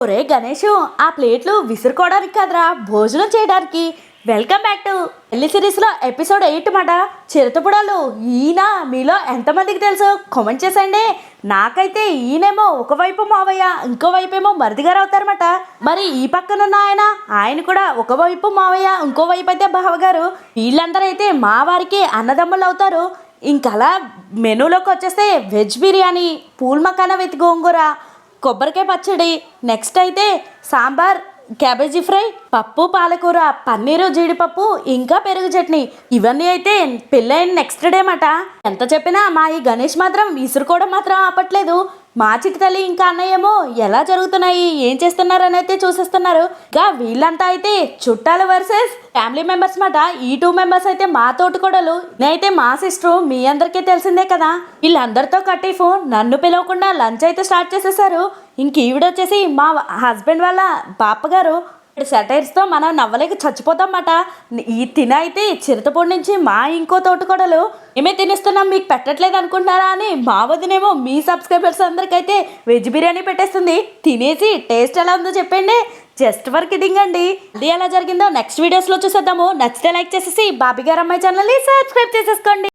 ఒరే గణేష్, ఆ ప్లేట్లు విసురుకోవడానికి కదరా, భోజనం చేయడానికి. వెల్కమ్ బ్యాక్ టు పెళ్లి సిరీస్లో ఎపిసోడ్ 8 మాట. చిరుతపుడాలు ఈయన మీలో ఎంతమందికి తెలుసు కామెంట్ చేసండి. నాకైతే ఈయనేమో ఒకవైపు మావయ్య, ఇంకోవైపు ఏమో మరిది గారు అవుతారన్నమాట. మరి ఈ పక్కనున్న ఆయన కూడా ఒకవైపు మావయ్య, ఇంకోవైపు అయితే బావగారు. వీళ్ళందరూ అయితే మా వారికి అన్నదమ్ములు అవుతారు. ఇంకలా మెనూలోకి వచ్చేస్తే వెజ్ బిర్యానీ, పూల్ మకానా విత్ గోంగూర, కొబ్బరికాయ పచ్చడి, నెక్స్ట్ అయితే సాంబార్, క్యాబేజీ ఫ్రై, పప్పు పాలకూర, పన్నీరు జీడిపప్పు, ఇంకా పెరుగు చట్నీ. ఇవన్నీ అయితే పెళ్ళైన నెక్స్ట్ డే మాట. ఎంత చెప్పినా మా ఈ గణేష్ మాత్రం విసురుకోవడం మాత్రం ఆపట్లేదు. మా చిట్టి తల్లి ఇంకా అన్నయ్యేమో ఎలా జరుగుతున్నాయి, ఏం చేస్తున్నారు అని అయితే చూసేస్తున్నారు. ఇంకా వీళ్ళంతా అయితే చుట్టాలు వర్సెస్ ఫ్యామిలీ మెంబర్స్ మాట. ఈ 2 మెంబర్స్ అయితే మా తోటికోడలు, నేనైతే మా సిస్టర్. మీ అందరికీ తెలిసిందే కదా. వీళ్ళందరితో కట్టిఫ్ నన్ను పిలవకుండా లంచ్ అయితే స్టార్ట్ చేసేసారు. ఇంక ఈవిడొచ్చేసి మా హస్బెండ్ వాళ్ళ పాపగారు. సెటైర్స్తో మనం నవ్వలేక చచ్చిపోతామన్నమాట. ఈ తిన అయితే చిరుతపొడి నుంచి మా ఇంకో తోటికోడలు, ఏమే తినేస్తున్నాం మీకు పెట్టట్లేదు అనుకుంటారా అని మా వదినేమో మీ సబ్స్క్రైబర్స్ అందరికైతే వెజ్ బిర్యానీ పెట్టేస్తుంది. తినేసి టేస్ట్ ఎలా ఉందో చెప్పండి. జస్ట్ ఫర్ కిడింగ్ అండి. అది ఎలా జరిగిందో నెక్స్ట్ వీడియోస్లో చూసేద్దాము. నచ్చితే లైక్ చేసేసి బాబీ గారు అమ్మాయి ఛానల్ని సబ్స్క్రైబ్ చేసేసుకోండి.